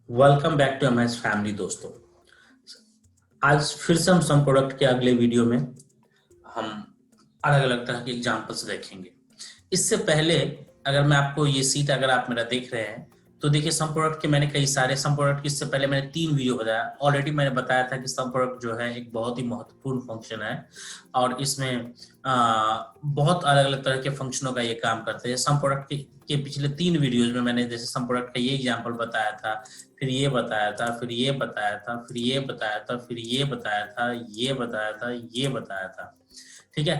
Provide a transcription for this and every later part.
Welcome back to MS family दोस्तों। आज फिर से हम सम प्रोडक्ट के अगले वीडियो में हम अलग अलग तरह के एग्जांपल्स देखेंगे। इससे पहले अगर मैं आपको ये सीट अगर आप मेरा देख रहे हैं तो देखिए सम प्रोडक्ट के मैंने कई सारे सम प्रोडक्ट की इससे पहले मैंने 3 वीडियो बताया। ऑलरेडी मैंने बताया था कि सम प्रोडक्ट जो है एक बहुत ही महत्वपूर्ण फंक्शन है और इसमें बहुत अलग अलग तरह के फंक्शनों का ये काम करते हैं। सम प्रोडक्ट के पिछले 3 वीडियोज में मैंने जैसे सम प्रोडक्ट का ये एग्जाम्पल बताया था, फिर ये बताया था, फिर ये बताया था, फिर ये बताया था, फिर ये बताया था, ये बताया था, ये बताया था। ठीक है,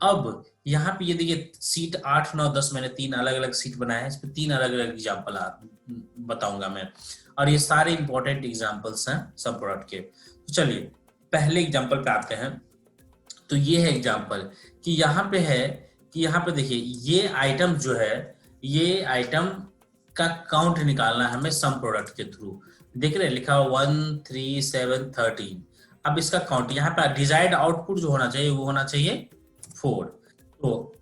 अब यहाँ पे ये देखिए सीट 8, 9, 10 मैंने 3 अलग अलग सीट बनाए हैं। इस पे 3 अलग अलग एग्जाम्पल बताऊंगा मैं और ये सारे इंपॉर्टेंट एग्जाम्पल्स हैं सब प्रोडक्ट के। तो चलिए पहले एग्जाम्पल पे आते हैं। तो ये है एग्जाम्पल कि यहाँ पे है कि यहाँ पे देखिए ये आइटम जो है, ये आइटम का काउंट निकालना है हमें सम प्रोडक्ट के थ्रू। देख रहे हैं लिखा हुआ 1, 3, 7, 13। अब इसका काउंट यहाँ पे डिजायर्ड आउटपुट जो होना चाहिए वो होना चाहिए 4। तो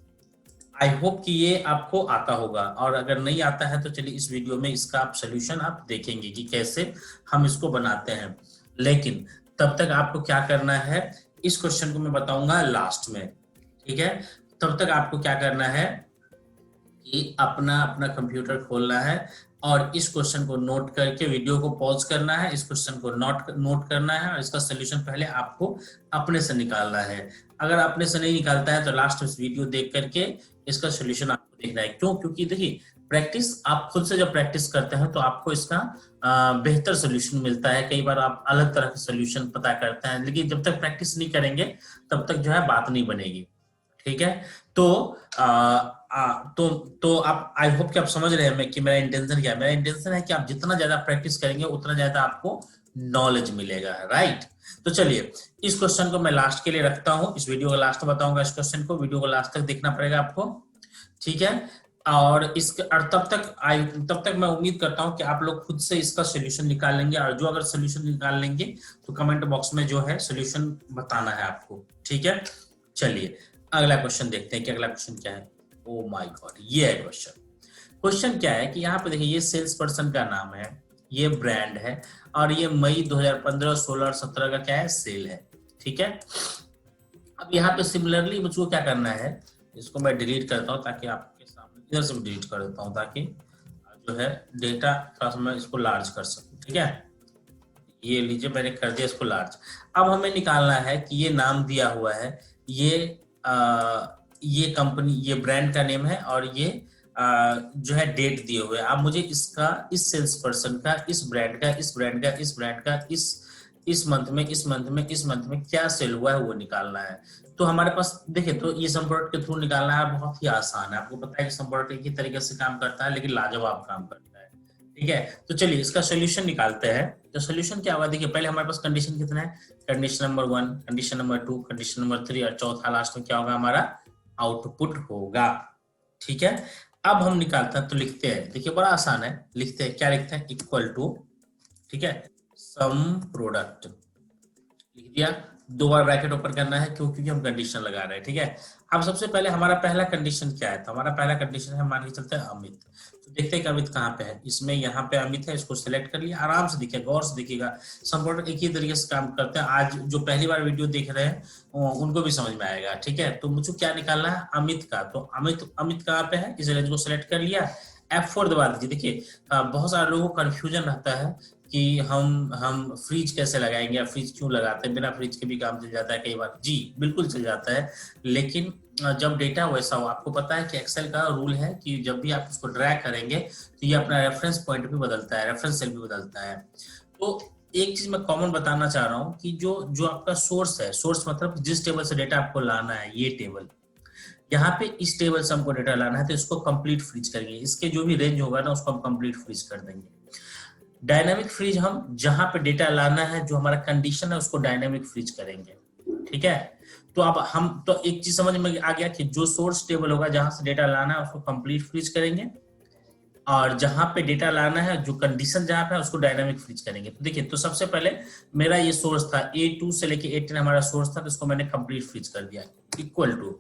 आई होप कि ये आपको आता होगा और अगर नहीं आता है तो चलिए इस वीडियो में इसका आप सोल्यूशन आप देखेंगे कि कैसे हम इसको बनाते हैं। लेकिन तब तक आपको क्या करना है, इस क्वेश्चन को मैं बताऊंगा लास्ट में। ठीक है, तब तक आपको क्या करना है कि अपना अपना कंप्यूटर खोलना है और इस क्वेश्चन को नोट करके वीडियो को पॉज करना है, इस क्वेश्चन को नोट करना है और इसका सोल्यूशन पहले आपको अपने से निकालना है। अगर अपने से नहीं निकालता है तो लास्ट में वीडियो देख करके इसका सोल्यूशन आपको देखना है। क्यों? क्योंकि देखिए प्रैक्टिस, आप खुद से जब प्रैक्टिस करते हैं तो आपको इसका बेहतर सोल्यूशन मिलता है। कई बार आप अलग तरह के सोल्यूशन पता करते हैं, लेकिन जब तक प्रैक्टिस नहीं करेंगे तब तक जो है बात नहीं बनेगी। ठीक है, तो तो आप आई होप कि आप समझ रहे हैं कि मेरा इंटेंशन क्या है। मेरा इंटेंशन है कि आप जितना ज्यादा प्रैक्टिस करेंगे उतना ज्यादा आपको नॉलेज मिलेगा, राइट। तो चलिए इस क्वेश्चन को मैं लास्ट के लिए रखता हूं, इस वीडियो का लास्ट बताऊंगा इस क्वेश्चन को। वीडियो को लास्ट तक देखना पड़ेगा आपको, ठीक है। और इसके और तब तक मैं उम्मीद करता हूं कि आप लोग खुद से इसका सोल्यूशन निकाल लेंगे और जो अगर सोल्यूशन निकाल लेंगे तो कमेंट बॉक्स में जो है सोल्यूशन बताना है आपको, ठीक है। चलिए अगला क्वेश्चन देखते हैं कि अगला क्वेश्चन क्या है। ओ माय गॉड, ये है क्वेश्चन। क्वेश्चन क्या है कि यहाँ पे देखिए ये सेल्स पर्सन का नाम है, ये ब्रांड है और ये मई 2015, 16 और 17 का क्या है, सेल है। ठीक है, अब यहाँ पे सिमिलरली मुझको क्या करना है, इसको मैं डिलीट करता हूँ ताकि आपके सामने, इधर से डिलीट कर देता हूँ ताकि जो है डेटा थोड़ा सा मैं इसको लार्ज कर सकूँ। ठीक है, ये लीजिए मैंने कर दिया इसको लार्ज। अब हमें निकालना है कि ये नाम दिया हुआ है, ये कंपनी, ये ब्रांड का नेम है और ये जो है डेट दिए हुए। अब मुझे इसका, इस सेल्स पर्सन का, इस ब्रांड का, इस ब्रांड का, इस ब्रांड का, इस मंथ में, इस मंथ में, इस मंथ में क्या सेल हुआ है वो निकालना है। तो हमारे पास देखिए, तो ये सम प्रोडक्ट के थ्रू निकालना है, बहुत ही आसान है। आपको पता है कि सम प्रोडक्ट एक ही तरीके से काम करता है लेकिन लाजवाब काम करता है। ठीक है, तो चलिए इसका सोल्यूशन निकालते हैं। तो सोल्यूशन क्या हुआ, देखिए पहले हमारे पास कंडीशन कितना है, condition number 1, condition number 2, condition number 3 और चौथा लास्ट में क्या होगा, हमारा आउटपुट होगा। ठीक है, अब हम निकालते हैं तो लिखते हैं, देखिए बड़ा आसान है, लिखते हैं, क्या लिखते हैं, इक्वल टू, ठीक है, सम प्रोडक्ट लिख दिया, 2 बार ब्रैकेट ओपन करना है क्योंकि हम कंडीशन लगा रहे हैं। ठीक है, अब सबसे पहले हमारा पहला कंडीशन क्या है, तो हमारा पहला कंडीशन है, मान के चलते हैं अमित। तो देखते हैं कि अमित कहाँ पे है, इसमें यहाँ पे अमित है, इसको सिलेक्ट कर लिया, आराम से दिखेगा, गौर से दिखेगा। सम प्रोडक्ट एक ही तरीके से काम करते हैं, आज जो पहली बार वीडियो देख रहे हैं उनको भी समझ में आएगा। ठीक है, तो मुझे क्या निकालना है, अमित का। तो अमित कहाँ पे है, इस रेंज को सिलेक्ट कर लिया, F4 दबा दीजिए। देखिए बहुत सारे लोगों को कंफ्यूजन रहता है कि हम फ्रीज कैसे लगाएंगे या फ्रीज क्यों लगाते हैं, बिना फ्रीज के भी काम चल जाता है कई बार। जी बिल्कुल चल जाता है, लेकिन जब डेटा वैसा हो, आपको पता है कि एक्सेल का रूल है कि जब भी आप उसको ड्रैग करेंगे तो ये अपना रेफरेंस पॉइंट भी बदलता है, रेफरेंस सेल भी बदलता है। तो एक चीज मैं कॉमन बताना चाह रहा हूँ कि जो आपका सोर्स है, सोर्स मतलब जिस टेबल से डेटा आपको लाना है, ये टेबल, यहाँ पे इस टेबल से हमको डेटा लाना है तो इसको कंप्लीट फ्रीज करेंगे, इसके जो भी रेंज होगा ना उसको हम कंप्लीट फ्रीज कर देंगे। डायनामिक फ्रीज हम जहां पे डेटा लाना है, जो हमारा कंडीशन है उसको डायनामिक फ्रीज करेंगे। ठीक है, तो अब हम तो एक चीज समझ में आ गया कि जो सोर्स टेबल होगा जहां से डेटा लाना है उसको कंप्लीट फ्रीज करेंगे और जहां पे डेटा लाना है, जो कंडीशन जहां पे है उसको डायनामिक फ्रीज करेंगे। तो देखिए, तो सबसे पहले मेरा ये सोर्स था A2 से लेके A10 हमारा सोर्स था, तो इसको मैंने कंप्लीट फ्रीज कर दिया, इक्वल टू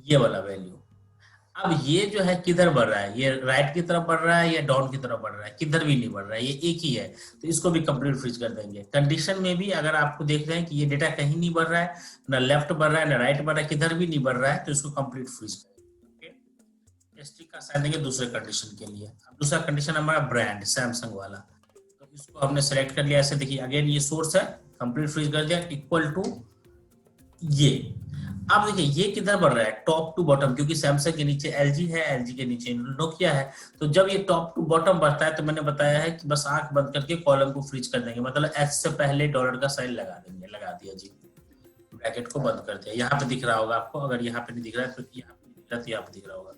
ये वाला वैल्यू। अब ये जो है किधर बढ़ रहा है, ये राइट की तरफ बढ़ रहा है या डाउन की तरफ बढ़ रहा है, किधर भी नहीं बढ़ रहा है, ये एक ही है, तो इसको भी कंप्लीट फ्रीज कर देंगे। कंडीशन में भी अगर आपको देख रहे हैं कि ये डेटा कहीं नहीं बढ़ रहा है, ना लेफ्ट बढ़ रहा है ना राइट बढ़ रहा है, किधर भी नहीं बढ़ रहा है, तो इसको कंप्लीट फ्रीज करेंगे। एस्ट्रिक का साइन देंगे दूसरे कंडीशन के लिए। अब दूसरा कंडीशन हमारा ब्रांड सैमसंग वाला, तो इसको हमने सेलेक्ट कर लिया। ऐसे देखिए अगेन ये सोर्स है, कंप्लीट फ्रीज कर दिया, इक्वल टू ये। अब देखिए ये किधर बढ़ रहा है, टॉप टू बॉटम, क्योंकि सैमसंग के नीचे एलजी है, एलजी के नीचे नोकिया है, तो जब ये टॉप टू बॉटम बढ़ता है तो मैंने बताया है कि बस आंख बंद करके कॉलम को फ्रीज कर देंगे, मतलब एच से पहले डॉलर का साइन लगा देंगे। लगा दिया जी, ब्रैकेट को बंद कर दिया। यहाँ पे दिख रहा होगा आपको, अगर यहाँ पे नहीं दिख रहा है तो यहाँ पे दिख रहा है, तो यहाँ पे दिख रहा होगा,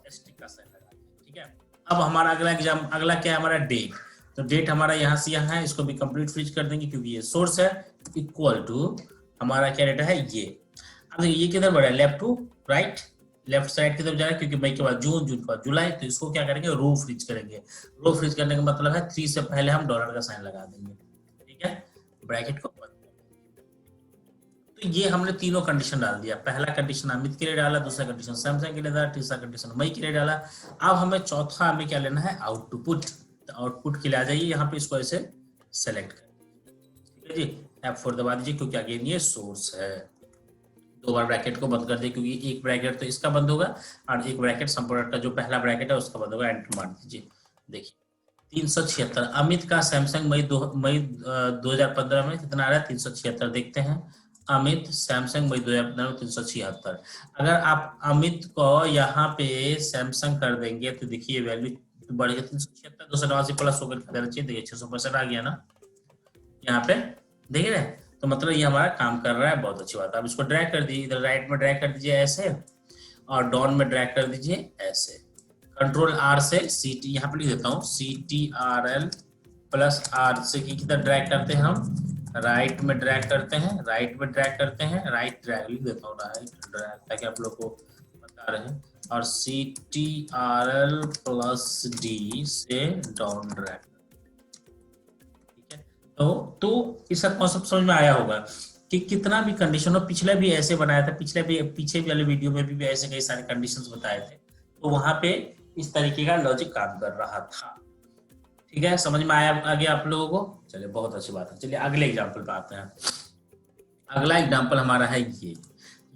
एस्ट्रिक का साइन लगा दिया। ठीक है, अब हमारा अगला एग्जाम, अगला क्या है हमारा डेट, तो डेट हमारा यहाँ से यहाँ है, इसको भी कंप्लीट फ्रीज कर देंगे क्योंकि ये सोर्स है, इक्वल टू हमारा क्या डेटा है ये। अब देखिए ये किधर बढ़ा है, left to right, left side की तरफ जा रहा है, क्योंकि मई के बाद जून, जून के बाद जुलाई, तो इसको क्या करेंगे, रो फ्रीज करेंगे। रो फ्रीज करने का मतलब है 3 से पहले हम डॉलर का साइन लगा देंगे। ठीक है, ब्रैकेट को बंद। तो ये हमने तीनों कंडीशन डाल दिया। पहला कंडीशन अमित के लिए डाला, दूसरा कंडीशन सैमसंग के लिए डाला, तीसरा कंडीशन मई के लिए डाला। अब हमें चौथा हमें क्या लेना है, आउटपुट। तो आउटपुट के लिए आ जाइए यहाँ पे, इसको ऐसे सेलेक्ट कर, ठीक है जी, F4 दबा दीजिए, क्योंकि अगेन ये सोर्स है। दो बार ब्रैकेट को बंद कर दिए, क्योंकि एक ब्रैकेट तो इसका बंद होगा और एक ब्रैकेट संपूर्ण का जो पहला ब्रैकेट है उसका बंद होगा। एंटर मार दीजिए। देखिए 376 अमित का सैमसंग मई 2015 में कितना आ रहा है, 376 देखते हैं। अमित सैमसंग मई 2015 में 376। अगर आप अमित को यहाँ पे सैमसंग कर देंगे तो देखिए वैल्यू बढ़ गया 376, 289 प्लस होकर कितना चाहिए, देखिए 665 आ गया ना यहाँ पे, देख रहे हैं। तो मतलब ये हमारा काम कर रहा है, बहुत अच्छी बात है। अब इसको ड्रैग कर दीजिए, इधर राइट में ड्रैग कर दीजिए ऐसे, और डाउन में ड्रैग कर दीजिए ऐसे। कंट्रोल आर से सी टी, यहाँ पे लिख देता हूँ CTRL प्लस आर से किधर ड्रैग करते हैं हम, राइट में ड्रैग करते हैं, राइट में ड्रैग करते हैं, राइट ड्रैग लिख देता हूँ, राइट ड्रैग, ताकि आप लोग को बता रहे हैं। और CTRL प्लस डी से डाउन ड्रैग। तो इसका कॉन्सेप्ट समझ में आया होगा कि कितना भी कंडीशन हो। पिछले भी ऐसे बनाया था, पीछे वाले वीडियो में भी ऐसे कई सारे कंडीशंस बताए थे, तो वहां पे इस तरीके का लॉजिक काम कर रहा था। ठीक है, समझ में आया आगे आप लोगों को, चलिए बहुत अच्छी बात है। चलिए अगले एग्जाम्पल पे आते हैं। अगला एग्जाम्पल हमारा है ये,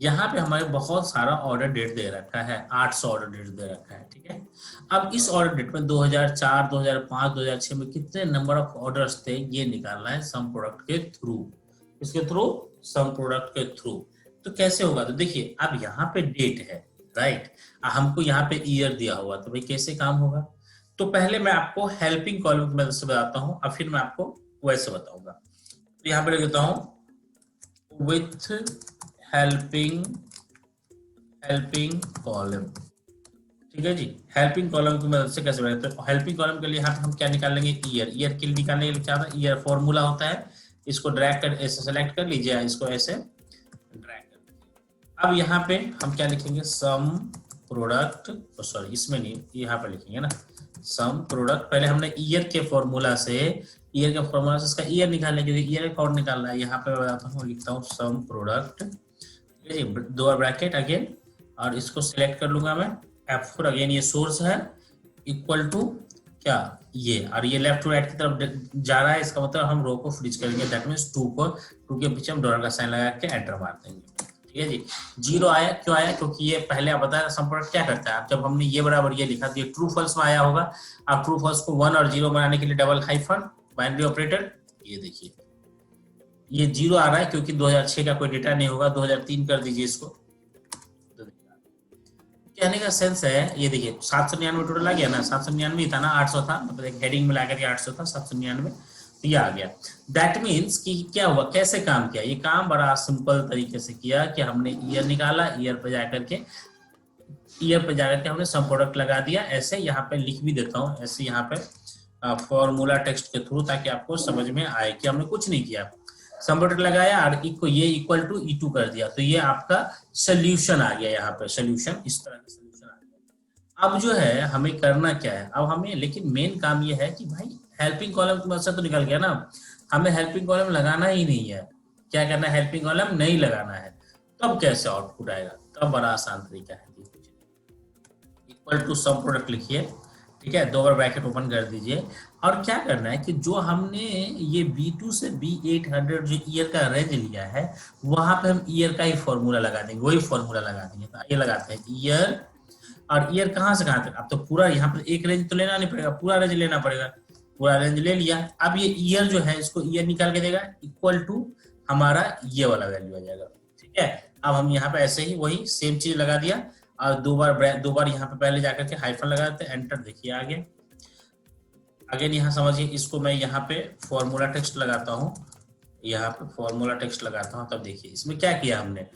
यहाँ पे हमारे बहुत सारा ऑर्डर डेट दे रखा है, 800 ऑर्डर डेट दे रखा है। ठीक है, अब इस ऑर्डर डेट में 2004, 2005, 2006 में कितने नंबर ऑफ ऑर्डर्स थे ये निकालना है सम प्रोडक्ट के थ्रू। इसके थ्रू, सम प्रोडक्ट के थ्रू। तो कैसे होगा, तो देखिए अब यहाँ पे डेट है, राइट, हमको यहाँ पे ईयर दिया हुआ, तो भाई कैसे काम होगा। तो पहले मैं आपको हेल्पिंग कॉलम की मदद से बताता हूँ, और फिर मैं आपको वैसे बताऊंगा। तो यहाँ पे लिख देता हूँ विथ हेल्पिंग कॉलम। ठीक है जी, हेल्पिंग कॉलम की मदद से कैसे बनाते हैं। तो हेल्पिंग कॉलम के लिए यहाँ पे हम क्या निकालेंगे, ईयर के लिए निकालने के लिए क्या होता है, ईयर फॉर्मूला होता है। इसको ड्रैग कर ऐसे सेलेक्ट कर लीजिए, इसको ऐसे ड्रैग कर लीजिए। अब यहाँ पे हम क्या लिखेंगे, सम प्रोडक्ट, सॉरी इसमें नहीं, यहाँ पे लिखेंगे ना सम प्रोडक्ट। पहले हमने ईयर के फॉर्मूला से इसका ईयर निकालने के लिए ईयर अकाउंट निकालना है। यहाँ पे मैं बताता हूँ, लिखता हूँ सम प्रोडक्ट, दो ब्रैकेट अगेन, और इसको सिलेक्ट कर लूंगा मैं F4, अगेन ये सोर्स है, इक्वल टू क्या ये, और ये लेफ्ट टू राइट की तरफ जा रहा है, इसका मतलब हम रो को फ्रीज करेंगे। दैट मींस 2 के पीछे हम डॉलर का साइन लगा के एंटर मार देंगे। ठीक है जी, 0 आया, क्यों आया, क्योंकि ये पहले आप बताया सम प्रोडक्ट क्या करता है। जब हमने ये बराबर ये लिखा तो ये ट्रू फॉल्स में आया होगा। आप ट्रू फॉल्स को 1 और 0 बनाने के लिए डबल हाइफन बाइनरी ऑपरेटर, ये देखिए ये 0 आ रहा है क्योंकि 2006 का कोई डेटा नहीं होगा, 2003 कर दीजिए इसको। तो कहने का सेंस है, ये देखिए 799 टोटल आ गया ना, 799 था ना, 800 था, मतलब एक हेडिंग में लाकर 800 था, 799, तो ये आ गया। दैट मीन्स कि क्या हुआ, कैसे काम किया, ये काम बड़ा सिंपल तरीके से किया कि हमने ईयर निकाला, ईयर पे जाकर के हमने सम प्रोडक्ट लगा दिया। ऐसे यहाँ पे लिख भी देता हूँ, ऐसे यहाँ पे फॉर्मूला टेक्स्ट के थ्रू, ताकि आपको समझ में आए कि हमने कुछ नहीं किया। सम प्रोडक्ट लगाया और ये इक्वल टू E2 कर दिया, तो ये आपका सोल्यूशन आ गया। यहाँ पे सोल्यूशन, इस तरह का सोल्यूशन आ गया। अब जो है हमें करना क्या है, अब हमें, लेकिन मेन काम ये है कि भाई हेल्पिंग कॉलम की मदद से तो निकल गया ना, हमें हेल्पिंग कॉलम लगाना ही नहीं है। क्या करना है, हेल्पिंग कॉलम नहीं लगाना है। तब कैसे आउटपुट आएगा, तब बड़ा आसान तरीका है। इक्वल टू सम प्रोडक्ट लिखिए, ठीक है, 2 बार ब्रैकेट ओपन कर दीजिए। और क्या करना है कि जो हमने ये B2 से B800 जो ईयर का रेंज लिया है, वहां पे हम ईयर का ही फॉर्मूला लगा देंगे, वही फॉर्मूला लगा देंगे। तो ये लगाते हैं ईयर, और ईयर कहाँ से कहाँ तक, अब तो पूरा यहाँ पर एक रेंज तो लेना नहीं पड़ेगा, पूरा रेंज लेना पड़ेगा। पूरा रेंज ले लिया, अब ये ईयर जो है इसको ईयर निकाल के देगा, इक्वल टू हमारा ये वाला वैल्यू आ जाएगा, ठीक है। अब हम यहाँ पे ऐसे ही वही सेम चीज लगा दिया, और 2 बार यहाँ पे पहले जाकर के हाइफन लगा देते हैं, एंटर, देखिए आगे। अगेन यहाँ समझिए, इसको मैं यहाँ पे फॉर्मूला टेक्स्ट लगाता हूँ, यहाँ पे फॉर्मूला टेक्स्ट लगाता हूँ, तब देखिए इसमें क्या किया हमने।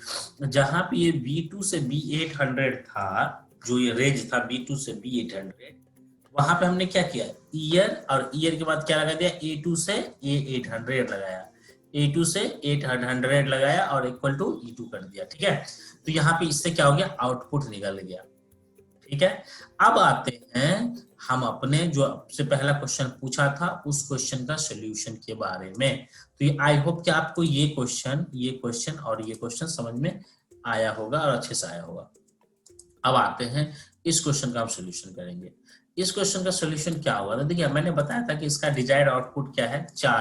जहां पे ये B2 से B800 था, जो ये रेंज था B2 से B800, वहां पे हमने क्या किया, ईयर, और ईयर के बाद क्या लगा दिया, A2 से A800 लगाया, A2 से 800 लगाया, और इक्वल टू E2 कर दिया, ठीक है। तो यहाँ पे इससे क्या हो गया, आउटपुट निकल गया, ठीक है। अब आते हैं हम अपने जो सबसे पहला क्वेश्चन पूछा था उस क्वेश्चन का सोल्यूशन के बारे में। तो ये आई होप कि आपको ये क्वेश्चन और ये क्वेश्चन समझ में आया होगा और अच्छे से आया होगा। अब आते हैं इस क्वेश्चन का हम सोल्यूशन करेंगे। इस क्वेश्चन का सोल्यूशन क्या होगा, तो देखिए मैंने बताया था कि इसका डिजायर्ड आउटपुट क्या है, 4।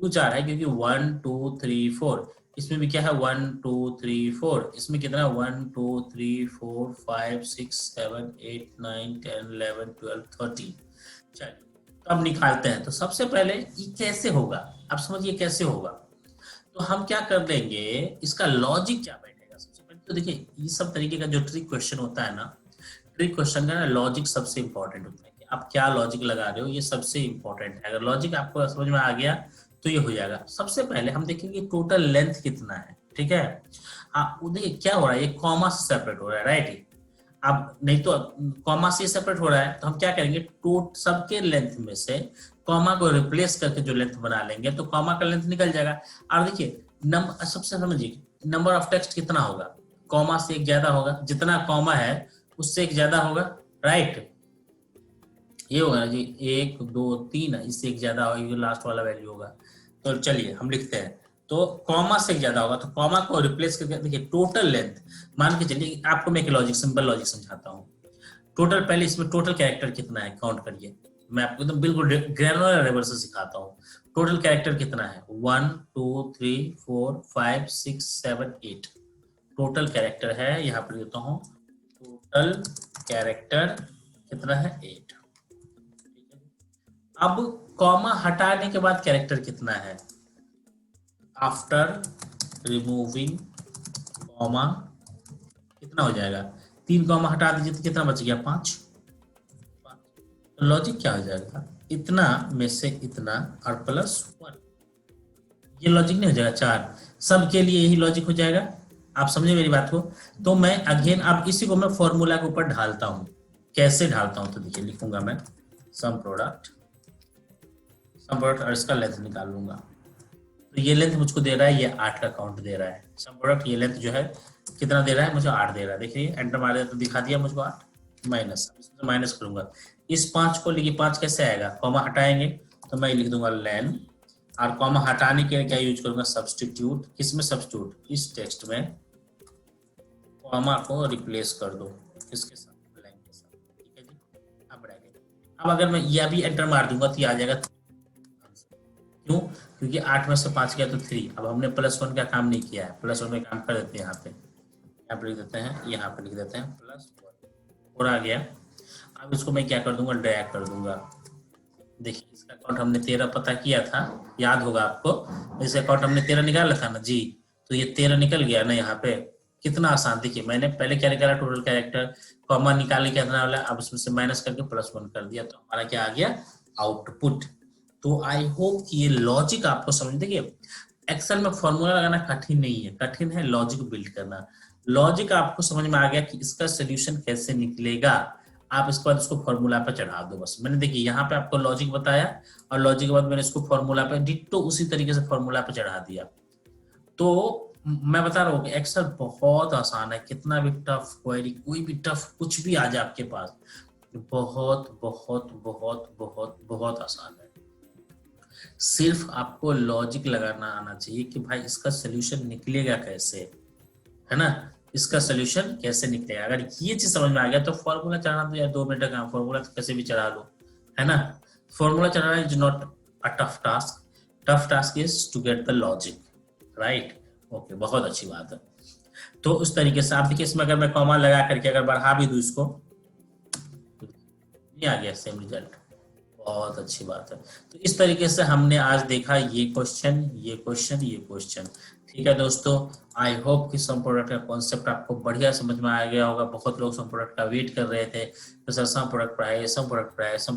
क्यों 4 है, क्योंकि 1 2 3 4, इसमें भी क्या है 1 2 3 4, इसमें कितना 1 2 3 4 5 6 7 8 9 10 11 12 13। चलिए तो अब निकालते हैं। तो सबसे पहले ये कैसे होगा, अब समझिए कैसे होगा। तो हम क्या कर लेंगे, इसका लॉजिक क्या बैठेगा। सबसे पहले तो देखिए ये सब तरीके का जो ट्रिक क्वेश्चन होता है ना, ट्रिक क्वेश्चन का ना लॉजिक सबसे इंपॉर्टेंट होता है कि आप क्या लॉजिक लगा रहे हो, ये सबसे इंपॉर्टेंट है। अगर लॉजिक आपको समझ में आ गया तो ये हो जाएगा। सबसे पहले हम देखेंगे टोटल लेंथ कितना है, ठीक है। हाँ देखिए क्या हो रहा है, ये कॉमा से सेपरेट हो रहा है, राइट। अब नहीं तो कॉमा से सेपरेट हो रहा है, तो हम क्या करेंगे, सबके लेंथ में से कॉमा को रिप्लेस करके जो लेंथ बना लेंगे तो कॉमा का लेंथ निकल जाएगा। और देखिए सबसे समझिए नंबर ऑफ टेक्स्ट कितना होगा, कॉमा से एक ज्यादा होगा, जितना कॉमा है उससे एक ज्यादा होगा, राइट। ये होगा ना जी, 1 2 3, इससे एक ज्यादा होगा, ये लास्ट वाला वैल्यू होगा। तो चलिए हम लिखते हैं, तो कॉमा से ज्यादा होगा तो कॉमा को रिप्लेस करके देखिए टोटल लेंथ, मान के चलिए आपको मैं एक लॉजिक, सिंपल लॉजिक समझाता हूँ। टोटल, पहले इसमें टोटल कैरेक्टर कितना है काउंट करिए, मैं आपको एकदम बिल्कुल ग्रैनुलर लेवल से सिखाता हूँ। टोटल कैरेक्टर कितना है, 1 2 3 4 5 6 7 8, टोटल कैरेक्टर है, यहाँ पर देता हूँ टोटल कैरेक्टर कितना है, 8। अब कॉमा हटाने के बाद कैरेक्टर कितना है, आफ्टर रिमूविंग कॉमा कितना हो जाएगा, 3 कॉमा हटा दीजिए तो कितना बच गया, 5। तो लॉजिक क्या हो जाएगा, इतना में से इतना और प्लस 1, ये लॉजिक नहीं हो जाएगा, 4। सबके लिए यही लॉजिक हो जाएगा, आप समझे मेरी बात को। तो मैं अगेन अब इसी को मैं फॉर्मूला के ऊपर ढालता हूं, कैसे ढालता हूं, तो देखिए लिखूंगा मैं सम प्रोडक्ट और इसका लेंथ निकाल लूंगा। तो ये लेंथ मुझको दे रहा है, ये 8 का काउंट दे रहा है। सम प्रोडक्ट ये लेंथ जो है कितना दे रहा है, मुझे 8 दे रहा है। देखिए एंटर मारे तो दिखा दिया मुझको 8, माइनस, माइनस करूंगा इस 5 को, लेकिन 5 कैसे आएगा, कॉमा हटाएंगे तो मैं लिख दूंगा लेन, और कॉमा हटाने के लिए क्या यूज करूंगा, सब्सटीट्यूट। किसमें सब्सटीट्यूट, इस टेक्स्ट में कॉमा को रिप्लेस कर दो इसके साथ, लाइन के साथ, ठीक है जी। अब ब्रैकेट, अब अगर मैं यह भी एंटर मार दूंगा तो ये आ जाएगा, क्यों, क्योंकि 8 में से 5 गया तो 3। अब हमने +1 का काम नहीं किया है, +1 में काम कर देते हैं, यहाँ पे लिख देते हैं, यहाँ पे लिख देते हैं +1, और आ गया। अब इसको मैं क्या कर दूंगा, ड्रैग कर दूंगा। देखिए इसका अकाउंट हमने 13 पता किया था, याद होगा आपको, इस अकाउंट हमने 13 निकाला था ना जी, तो ये 13 निकल गया ना यहाँ पे, कितना आसान। देखिए मैंने पहले क्या निकाला, टोटल कैरेक्टर, कॉमा निकाले कितना वाला, अब इसमें से माइनस करके +1 कर दिया, तो हमारा क्या आ गया, आउटपुट। तो आई होप कि ये लॉजिक आपको समझ, देखिए एक्सेल में फॉर्मूला लगाना कठिन नहीं है, कठिन है लॉजिक बिल्ड करना। लॉजिक आपको समझ में आ गया कि इसका सोल्यूशन कैसे निकलेगा, आप इसके बाद इसको फॉर्मूला पे चढ़ा दो बस। मैंने देखिए यहाँ पे आपको लॉजिक बताया, और लॉजिक के बाद मैंने इसको फॉर्मूला पे डिट्टो उसी तरीके से फॉर्मूला पे चढ़ा दिया। तो मैं बता रहा हूँ कि एक्सेल बहुत आसान है, कितना भी टफ क्वेरी, कोई भी टफ कुछ भी आ जाए आपके पास, बहुत बहुत बहुत बहुत बहुत आसान है। सिर्फ आपको लॉजिक लगाना आना चाहिए कि भाई इसका सोल्यूशन निकलेगा कैसे, है ना। इसका सोल्यूशन कैसे निकलेगा। अगर ये चीज समझ में आ गया तो फॉर्मूला चढ़ाना तो यार 2 मिनट का काम, फॉर्मूला तो कैसे भी चढ़ा लो, है ना। फॉर्मूला चढ़ाना is not a tough task, tough task is to get the logic, right. Okay, बहुत अच्छी बात है। तो उस तरीके से आप देखिए, इसमें अगर मैं कॉमा लगा करके अगर बढ़ा भी दूं इसको, नहीं आ गया सेम रिजल्ट, बहुत अच्छी बात है। तो इस तरीके से हमने आज देखा ये क्वेश्चन, ये क्वेश्चन, ये क्वेश्चन। ठीक है दोस्तों, आई होप कि सम प्रोडक्ट का कॉन्सेप्ट आपको बढ़िया समझ में आ गया होगा। बहुत लोग सम प्रोडक्ट का वेट कर रहे थे, तो sir some product price, some product price, some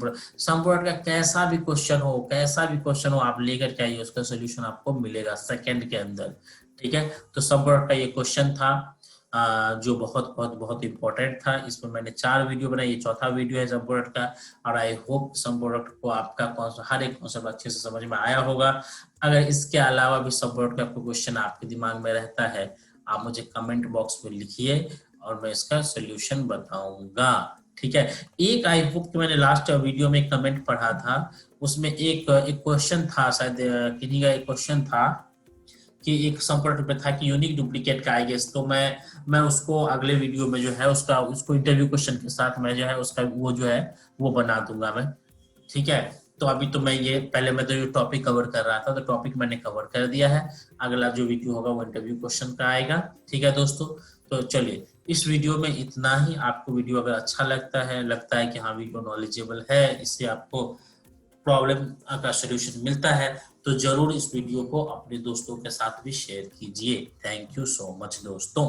product का कैसा भी क्वेश्चन हो, कैसा भी क्वेश्चन हो, आप लेकर के आइए, उसका सोल्यूशन आपको मिलेगा सेकंड के अंदर। ठीक है, तो सम प्रोडक्ट का ये क्वेश्चन था जो बहुत बहुत बहुत इंपॉर्टेंट था। इसमें मैंने 4 वीडियो बनाई, ये चौथा वीडियो है सम प्रोडक्ट का। और आई होप सम प्रोडक्ट को आपका हर एक कॉन्सेप्ट अच्छे से समझ में आया होगा। अगर इसके अलावा भी सम प्रोडक्ट का आपको क्वेश्चन आपके दिमाग में रहता है, आप मुझे कमेंट बॉक्स में लिखिए और मैं इसका सोल्यूशन बताऊंगा। ठीक है, एक आई होप कि मैंने लास्ट वीडियो में कमेंट पढ़ा था, उसमें एक क्वेश्चन था, शायद किन्हीं का एक क्वेश्चन था कि एक संपर्क पे था कि यूनिक डुप्लीकेट का, आई गेस। तो मैं उसको अगले वीडियो में जो है उसको इंटरव्यू क्वेश्चन के साथ मैं जो है उसका वो जो है वो बना दूंगा मैं। ठीक है, तो अभी तो मैं ये पहले मैं तो ये टॉपिक कवर कर रहा था, तो टॉपिक मैंने कवर कर दिया है। अगला जो वीडियो होगा वो इंटरव्यू क्वेश्चन का आएगा। ठीक है दोस्तों, तो चलिए इस वीडियो में इतना ही। आपको वीडियो अगर अच्छा लगता है कि हाँ वीडियो नॉलेजेबल है, इससे आपको प्रॉब्लम का सोल्यूशन मिलता है, तो जरूर इस वीडियो को अपने दोस्तों के साथ भी शेयर कीजिए। थैंक यू सो मच दोस्तों।